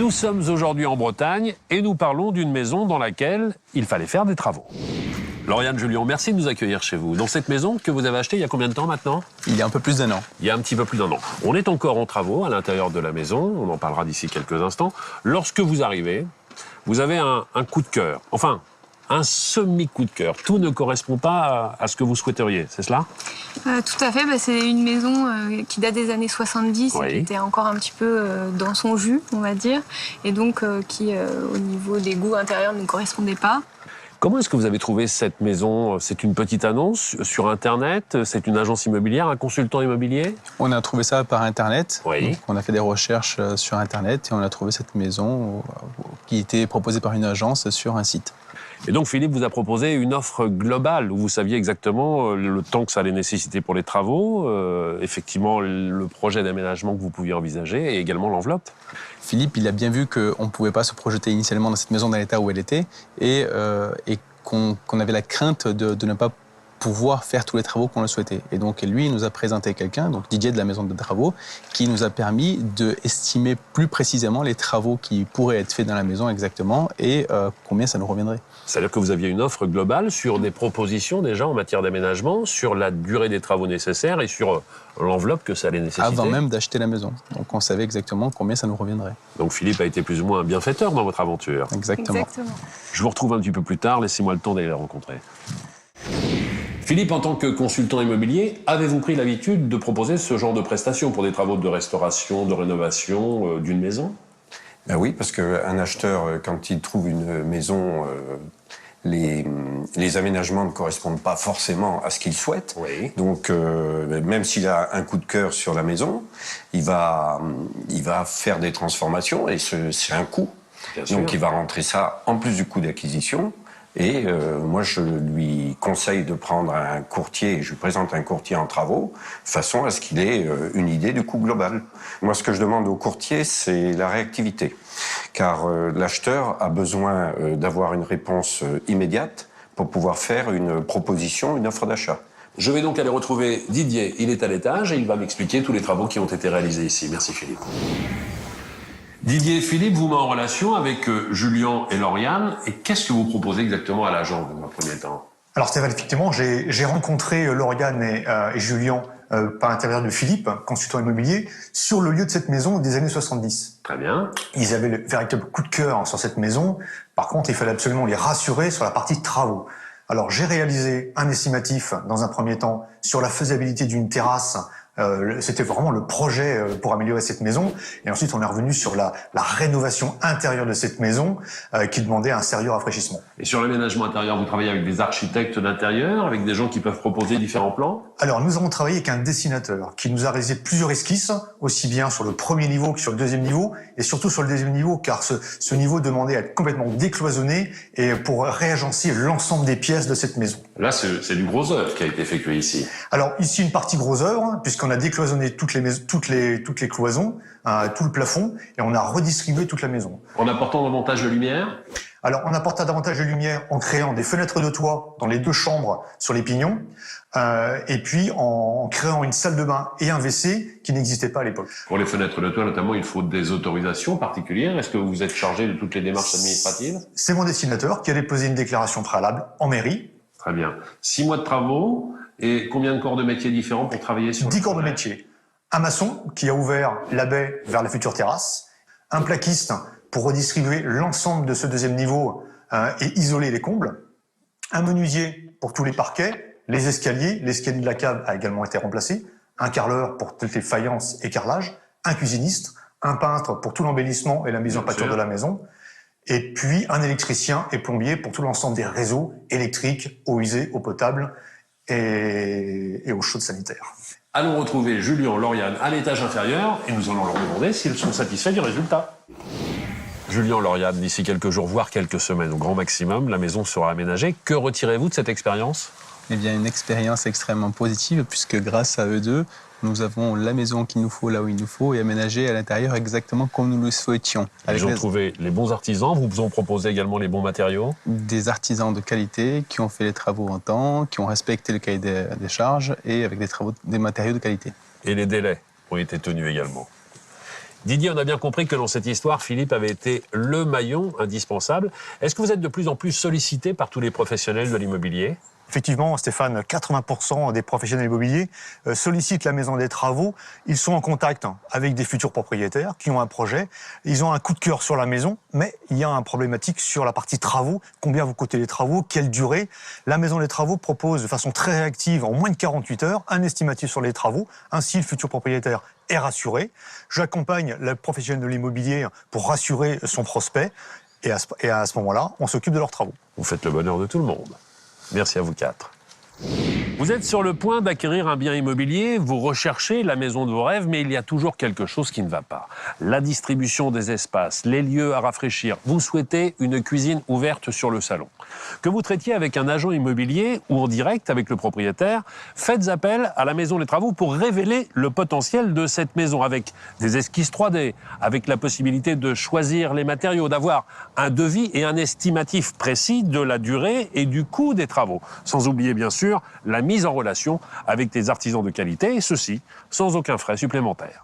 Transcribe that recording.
Nous sommes aujourd'hui en Bretagne et nous parlons d'une maison dans laquelle il fallait faire des travaux. Lauriane, Julien, merci de nous accueillir chez vous. Dans cette maison que vous avez achetée il y a combien de temps maintenant? Il y a un peu plus d'1 an. Il y a un petit peu plus d'1 an. On est encore en travaux à l'intérieur de la maison, on en parlera d'ici quelques instants. Lorsque vous arrivez, vous avez un coup de cœur, enfin un semi-coup de cœur. Tout ne correspond pas à ce que vous souhaiteriez, c'est cela? Tout à fait, c'est une maison qui date des années 70, Oui. qui était encore un petit peu dans son jus, on va dire, et donc qui, au niveau des goûts intérieurs, ne correspondait pas. Comment est-ce que vous avez trouvé cette maison? C'est une petite annonce sur Internet? C'est une agence immobilière, un consultant immobilier? On a trouvé ça par Internet. Oui. Donc, on a fait des recherches sur Internet et on a trouvé cette maison qui était proposée par une agence sur un site. Et donc Philippe vous a proposé une offre globale où vous saviez exactement le temps que ça allait nécessiter pour les travaux, effectivement le projet d'aménagement que vous pouviez envisager et également l'enveloppe. Philippe, il a bien vu qu'on ne pouvait pas se projeter initialement dans cette maison dans l'état où elle était et qu'on avait la crainte de ne pas pouvoir faire tous les travaux qu'on le souhaitait. Et donc lui, il nous a présenté quelqu'un, donc Didier de la maison de travaux, qui nous a permis d'estimer plus précisément les travaux qui pourraient être faits dans la maison exactement et combien ça nous reviendrait. C'est-à-dire que vous aviez une offre globale sur des propositions déjà en matière d'aménagement, sur la durée des travaux nécessaires et sur l'enveloppe que ça allait nécessiter. Avant même d'acheter la maison. Donc on savait exactement combien ça nous reviendrait. Donc Philippe a été plus ou moins un bienfaiteur dans votre aventure. Exactement. Je vous retrouve un petit peu plus tard, laissez-moi le temps d'aller la rencontrer. Philippe, en tant que consultant immobilier, avez-vous pris l'habitude de proposer ce genre de prestations pour des travaux de restauration, de rénovation d'une maison? Ben oui, parce qu'un acheteur, quand il trouve une maison, les aménagements ne correspondent pas forcément à ce qu'il souhaite. Oui. Donc, même s'il a un coup de cœur sur la maison, il va faire des transformations et c'est un coût. Bien sûr. Donc, il va rentrer ça en plus du coût d'acquisition. Et moi, je lui conseille de prendre un courtier, je lui présente un courtier en travaux, de façon à ce qu'il ait une idée du coût global. Moi, ce que je demande au courtier, c'est la réactivité. Car l'acheteur a besoin d'avoir une réponse immédiate pour pouvoir faire une proposition, une offre d'achat. Je vais donc aller retrouver Didier, il est à l'étage et il va m'expliquer tous les travaux qui ont été réalisés ici. Merci Philippe. Didier et Philippe vous met en relation avec Julien et Lauriane. Et qu'est-ce que vous proposez exactement à l'agent dans un premier temps? Alors Stéphane, effectivement, j'ai rencontré Lauriane et Julien par l'intermédiaire de Philippe, consultant immobilier, sur le lieu de cette maison des années 70. Très bien. Ils avaient le véritable coup de cœur sur cette maison. Par contre, il fallait absolument les rassurer sur la partie travaux. Alors j'ai réalisé un estimatif dans un premier temps sur la faisabilité d'une terrasse. C'était vraiment le projet pour améliorer cette maison. Et ensuite, on est revenu sur la rénovation intérieure de cette maison qui demandait un sérieux rafraîchissement. Et sur l'aménagement intérieur, vous travaillez avec des architectes d'intérieur, avec des gens qui peuvent proposer différents plans? Alors, nous avons travaillé avec un dessinateur qui nous a réalisé plusieurs esquisses, aussi bien sur le premier niveau que sur le deuxième niveau, et surtout sur le deuxième niveau, car ce niveau demandait à être complètement décloisonné et pour réagencer l'ensemble des pièces de cette maison. Là, c'est du gros œuvre qui a été effectué ici. Alors, ici, une partie gros œuvre, puisqu'on a décloisonné toutes les cloisons, tout le plafond, et on a redistribué toute la maison. En apportant davantage de lumière? Alors, on apporte davantage de lumière en créant des fenêtres de toit dans les 2 chambres sur les pignons, et puis en créant une salle de bain et un WC qui n'existait pas à l'époque. Pour les fenêtres de toit, notamment, il faut des autorisations particulières. Est-ce que vous êtes chargé de toutes les démarches administratives? C'est mon dessinateur qui a déposé une déclaration préalable en mairie. Très bien. 6 mois de travaux et combien de corps de métier différents pour travailler sur 10 corps de métier. Un maçon qui a ouvert la baie vers la future terrasse. Un plaquiste pour redistribuer l'ensemble de ce deuxième niveau et isoler les combles. Un menuisier pour tous les parquets, les escaliers. L'escalier de la cave a également été remplacé. Un carreleur pour toutes les faïences et carrelages. Un cuisiniste. Un peintre pour tout l'embellissement et la mise en pâture de la maison. Et puis un électricien et plombier pour tout l'ensemble des réseaux électriques, eau usée, eau potable et eau chaude sanitaire. Allons retrouver Julien, Lauriane à l'étage inférieur et nous allons leur demander s'ils sont satisfaits du résultat. Julien, Lauriane, d'ici quelques jours, voire quelques semaines au grand maximum, la maison sera aménagée. Que retirez-vous de cette expérience? Eh bien, une expérience extrêmement positive puisque grâce à eux deux, nous avons la maison qu'il nous faut là où il nous faut et aménagée à l'intérieur exactement comme nous le souhaitions. Ils ont trouvé les bons artisans, vous ont proposé également les bons matériaux? Des artisans de qualité qui ont fait les travaux en temps, qui ont respecté le cahier des charges et avec des matériaux de qualité. Et les délais ont été tenus également. Didier, on a bien compris que dans cette histoire, Philippe avait été le maillon indispensable. Est-ce que vous êtes de plus en plus sollicité par tous les professionnels de l'immobilier ? Effectivement, Stéphane, 80% des professionnels immobiliers sollicitent la maison des travaux. Ils sont en contact avec des futurs propriétaires qui ont un projet. Ils ont un coup de cœur sur la maison, mais il y a un problématique sur la partie travaux. Combien vous coûtez les travaux? Quelle durée? La maison des travaux propose de façon très réactive, en moins de 48 heures, un estimatif sur les travaux. Ainsi, le futur propriétaire est rassuré. J'accompagne le professionnel de l'immobilier pour rassurer son prospect. Et à ce moment-là, on s'occupe de leurs travaux. Vous faites le bonheur de tout le monde. Merci à vous quatre. Vous êtes sur le point d'acquérir un bien immobilier, vous recherchez la maison de vos rêves, mais il y a toujours quelque chose qui ne va pas. La distribution des espaces, les lieux à rafraîchir. Vous souhaitez une cuisine ouverte sur le salon. Que vous traitiez avec un agent immobilier ou en direct avec le propriétaire, faites appel à la Maison des Travaux pour révéler le potentiel de cette maison avec des esquisses 3D, avec la possibilité de choisir les matériaux, d'avoir un devis et un estimatif précis de la durée et du coût des travaux. Sans oublier bien sûr la mise en relation avec des artisans de qualité, et ceci sans aucun frais supplémentaire.